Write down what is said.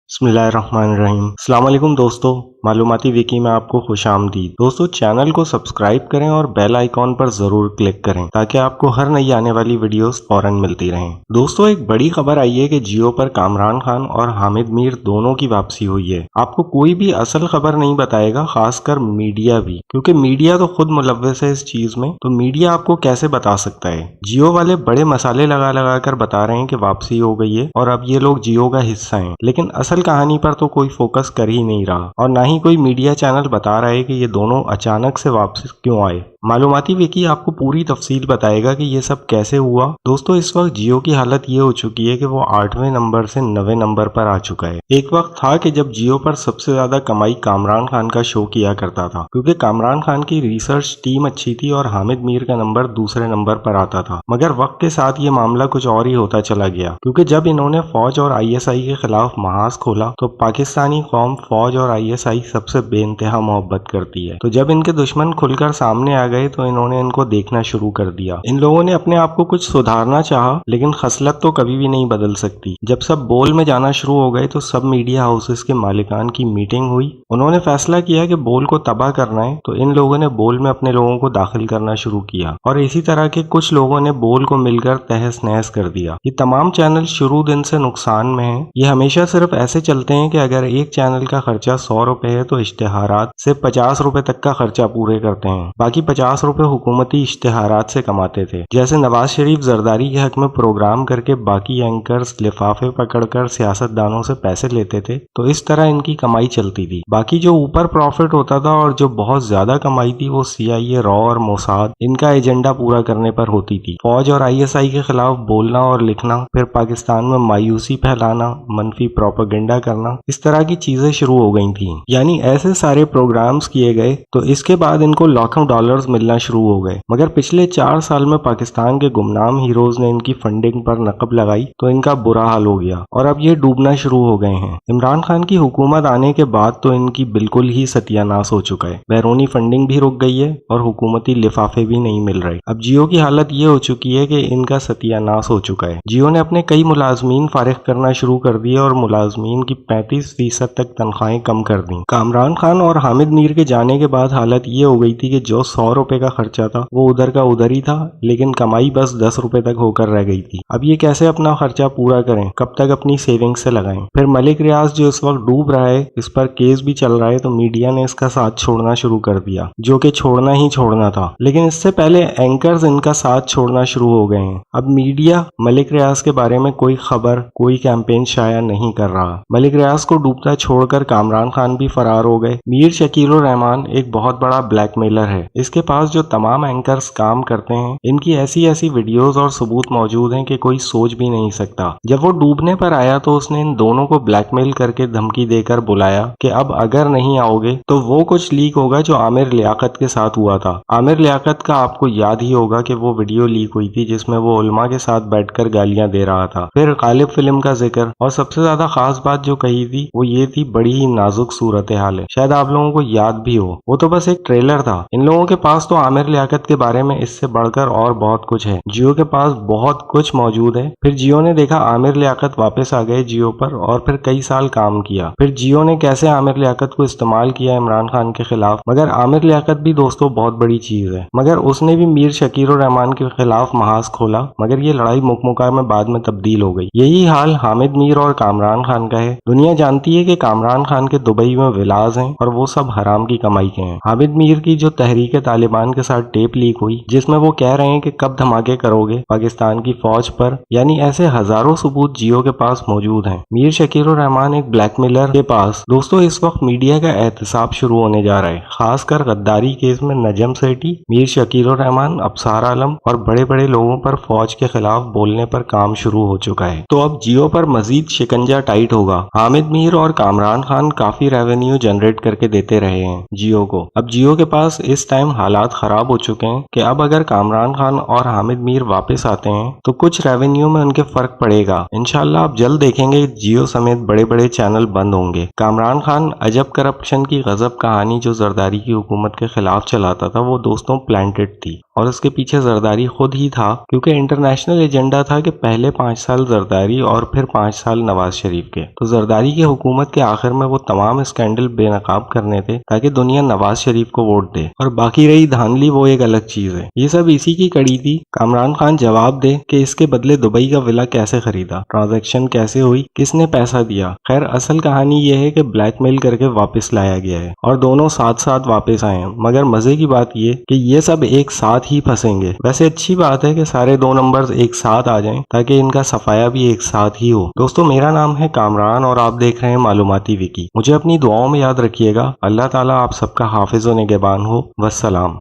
بسم اللہ الرحمن الرحیم۔ السلام علیکم دوستو، معلوماتی وکی میں آپ کو خوش آمدید۔ دوستو چینل کو سبسکرائب کریں اور بیل آئیکن پر ضرور کلک کریں تاکہ آپ کو ہر نئی آنے والی ویڈیوز فوراً ملتی رہیں۔ دوستو ایک بڑی خبر آئی ہے کہ جیو پر کامران خان اور حامد میر دونوں کی واپسی ہوئی ہے۔ آپ کو کوئی بھی اصل خبر نہیں بتائے گا، خاص کر میڈیا بھی، کیونکہ میڈیا تو خود ملوث ہے اس چیز میں، تو میڈیا آپ کو کیسے بتا سکتا ہے۔ جیو والے بڑے مثالے لگا لگا کر بتا رہے ہیں کہ واپسی ہو گئی ہے اور اب یہ لوگ جیو کا حصہ ہیں، لیکن اصل کہانی پر تو کوئی فوکس کر ہی نہیں رہا، اور نہ ہی کوئی میڈیا چینل بتا رہا ہے کہ یہ دونوں اچانک سے واپس کیوں آئے۔ معلوماتی وکی آپ کو پوری تفصیل بتائے گا کہ یہ سب کیسے ہوا۔ دوستو اس وقت جیو کی حالت یہ ہو چکی ہے کہ وہ 8ویں نمبر سے 9ویں نمبر پر آ چکا ہے۔ ایک وقت تھا کہ جب جیو پر سب سے زیادہ کمائی کامران خان کا شو کیا کرتا تھا، کیونکہ کامران خان کی ریسرچ ٹیم اچھی تھی اور حامد میر کا نمبر دوسرے نمبر پر آتا تھا۔ مگر وقت کے ساتھ یہ معاملہ کچھ اور ہی ہوتا چلا گیا، کیونکہ جب انہوں نے فوج اور ISI کے خلاف محاذ کھولا تو پاکستانی قوم فوج اور ISI سب سے بے انتہا محبت کرتی ہے، تو جب ان کے دشمن کھل کر سامنے آ گئے تو انہوں نے ان کو دیکھنا شروع کر دیا۔ ان لوگوں نے اپنے آپ کو کچھ سدھارنا چاہا، لیکن خصلت تو کبھی بھی نہیں بدل سکتی۔ جب سب بول میں جانا شروع ہو گئے تو سب میڈیا ہاؤسز کے مالکان کی میٹنگ ہوئی۔ انہوں نے فیصلہ کیا کہ بول کو تباہ کرنا ہے، تو ان لوگوں نے بول میں اپنے لوگوں کو داخل کرنا شروع کیا، اور اسی طرح کے کچھ لوگوں نے بول کو مل کر تہس نہس کر دیا۔ یہ تمام چینل شروع دن سے نقصان میں ہیں۔ یہ ہمیشہ صرف ایسے چلتے ہیں کہ اگر ایک چینل کا خرچہ 100 روپے ہے تو اشتہارات سے 50 روپے تک کا خرچہ پورے کرتے ہیں، باقی 50 روپے حکومتی اشتہارات سے کماتے تھے۔ جیسے نواز شریف زرداری کے حق میں پروگرام کر کے باقی اینکرز لفافے پکڑ کر سیاست دانوں سے پیسے لیتے تھے، تو اس طرح ان کی کمائی چلتی تھی۔ باقی جو اوپر پروفٹ ہوتا تھا اور جو بہت زیادہ کمائی تھی وہ CIA، را اور موساد، ان کا ایجنڈا پورا کرنے پر ہوتی تھی۔ فوج اور ISI کے خلاف بولنا اور لکھنا، پھر پاکستان میں مایوسی پھیلانا، منفی پروپیگنڈا کرنا، اس طرح کی چیزیں شروع ہو گئی تھیں۔ یعنی ایسے سارے پروگرامز کیے گئے تو اس کے بعد ان کو لاکھوں ڈالرز ملنا شروع ہو گئے۔ مگر پچھلے 4 سال میں پاکستان کے گمنام ہیروز نے ان کی فنڈنگ پر نقب لگائی تو ان کا برا حال ہو گیا اور اب یہ ڈوبنا شروع ہو گئے ہیں۔ عمران خان کی حکومت آنے کے بعد تو ان کی بالکل ہی ستیہ ناس ہو چکا ہے۔ بیرونی فنڈنگ بھی رک گئی ہے اور حکومتی لفافے بھی نہیں مل رہے۔ اب جیو کی حالت یہ ہو چکی ہے کہ ان کا ستیہ ناس ہو چکا ہے۔ جیو نے اپنے کئی ملازمین فارغ کرنا شروع کر دیے اور ملازمین کی 35% تک تنخواہیں کم کر دیں۔ کامران خان اور حامد میر کے جانے کے بعد حالت یہ ہو گئی تھی کہ جو 100 روپے کا خرچہ تھا وہ ادھر کا ادھر ہی تھا، لیکن کمائی بس 10 روپے تک ہو کر رہ گئی تھی۔ اب یہ کیسے اپنا خرچہ پورا کریں، کب تک اپنی سیونگ سے لگائیں۔ پھر ملک ریاض جو اس وقت ڈوب رہا ہے، اس پر کیس بھی چل رہا ہے، تو میڈیا نے اس کا ساتھ چھوڑنا شروع کر دیا، جو کہ چھوڑنا ہی چھوڑنا تھا، لیکن اس سے پہلے اینکرز ان کا ساتھ چھوڑنا شروع ہو گئے ہیں۔ اب میڈیا ملک ریاض کے بارے میں کوئی خبر، کوئی کیمپین شائع نہیں کر رہا۔ ملک ریاض کو ڈوبتا چھوڑ کر کامران خان بھی فرار ہو گئے۔ میر شکیل الرحمان ایک بہت بڑا بلیک میلر ہے، اس کے پاس جو تمام اینکرز کام کرتے ہیں ان کی ایسی ایسی ویڈیوز اور ثبوت موجود ہیں کہ کوئی سوچ بھی نہیں سکتا۔ جب وہ ڈوبنے پر آیا تو اس نے ان دونوں کو بلیک میل کر کے دھمکی دے کر بلایا کہ اب اگر نہیں آؤ گے تو وہ کچھ لیک ہوگا جو عامر لیاقت کے ساتھ ہوا تھا۔ عامر لیاقت کا آپ کو یاد ہی ہوگا کہ وہ ویڈیو لیک ہوئی تھی جس میں وہ علماء کے ساتھ بیٹھ کر گالیاں دے رہا تھا، پھر غالب فلم کا ذکر، اور سب سے زیادہ خاص بات جو کہی تھی وہ یہ تھی بڑی ہی نازک صورتحال ہے، شاید آپ لوگوں کو یاد بھی ہو، وہ تو بس ایک ٹریلر تھا۔ ان لوگوں کے پاس تو عامر لیاقت کے بارے میں اس سے بڑھ کر اور بہت کچھ ہے، جیو کے پاس بہت کچھ موجود ہے۔ پھر جیو نے دیکھا عامر لیاقت واپس آ گئے جیو پر، اور پھر کئی سال کام کیا۔ پھر جیو نے کیسے عامر لیاقت کو استعمال کیا عمران خان کے خلاف، مگر عامر لیاقت بھی دوستوں بہت بڑی چیز ہے، مگر اس نے بھی میر شکیل الرحمان کے خلاف محاذ کھولا، مگر یہ لڑائی مکمکہ میں بعد میں تبدیل ہو گئی۔ یہی حال حامد میر اور کامران خان کا ہے۔ دنیا جانتی ہے کہ کامران خان کے دبئی میں ولاز ہیں اور وہ سب حرام کی کمائی کے ہیں۔ حامد میر کی جو تحریک طالبان کے ساتھ ٹیپ لیک ہوئی جس میں وہ کہہ رہے ہیں کہ کب دھماکے کرو گے پاکستان کی فوج پر، یعنی ایسے ہزاروں ثبوت جیو کے پاس موجود ہیں۔ میر شکیل الرحمان ایک بلیک میلر کے پاس دوستوں اس وقت میڈیا کا احتساب شروع ہونے جا رہا ہے، خاص کر غداری کیس میں نجم سیٹھی، میر شکیل الرحمان، ابصار عالم اور بڑے بڑے لوگوں پر فوج کے خلاف بولنے پر کام شروع ہو چکا ہے۔ تو اب جیو پر مزید شکنجہ ٹائٹ ہوگا۔ حامد میر اور کامران خان کافی ریونیو جنریٹ کر کے دیتے رہے ہیں جیو کو۔ اب جیو کے پاس اس ٹائم حالات خراب ہو چکے ہیں کہ اب اگر کامران خان اور حامد میر واپس آتے ہیں تو کچھ ریونیو میں ان کے فرق پڑے گا۔ انشاءاللہ آپ جلد دیکھیں گے جیو سمیت بڑے بڑے چینل بند ہوں گے۔ کامران خان عجب کرپشن کی غضب کہانی جو زرداری کی حکومت کے خلاف چلاتا تھا وہ دوستوں پلانٹڈ تھی، اور اس کے پیچھے زرداری خود ہی تھا، کیونکہ انٹرنیشنل ایجنڈا تھا کہ پہلے 5 سال زرداری اور پھر 5 سال نواز شریف کے۔ تو زرداری کی حکومت کے آخر میں وہ تمام اسکینڈل بے نقاب کرنے تھے تاکہ دنیا نواز شریف کو ووٹ دے، اور باقی رہی دھاندلی وہ ایک الگ چیز ہے۔ یہ سب اسی کی کڑی تھی۔ کامران خان جواب دے کہ اس کے بدلے دبئی کا ولا کیسے خریدا، ٹرانزیکشن کیسے ہوئی، کس نے پیسہ دیا۔ خیر اصل کہانی یہ ہے کہ بلیک میل کر کے واپس لایا گیا ہے اور دونوں ساتھ ساتھ واپس آئے ہیں، مگر مزے کی بات یہ کہ یہ سب ایک ساتھ ہی پھنسیں گے۔ ویسے اچھی بات ہے کہ سارے 2 نمبرز ایک ساتھ آ جائیں تاکہ ان کا صفایا بھی ایک ساتھ ہی ہو۔ دوستو میرا نام ہے کامران اور آپ دیکھ رہے ہیں معلوماتی وکی۔ مجھے اپنی دعاؤں میں یاد رکھیے گا۔ اللہ تعالیٰ آپ سب کا حافظ و نگہبان ہو۔ والسلام۔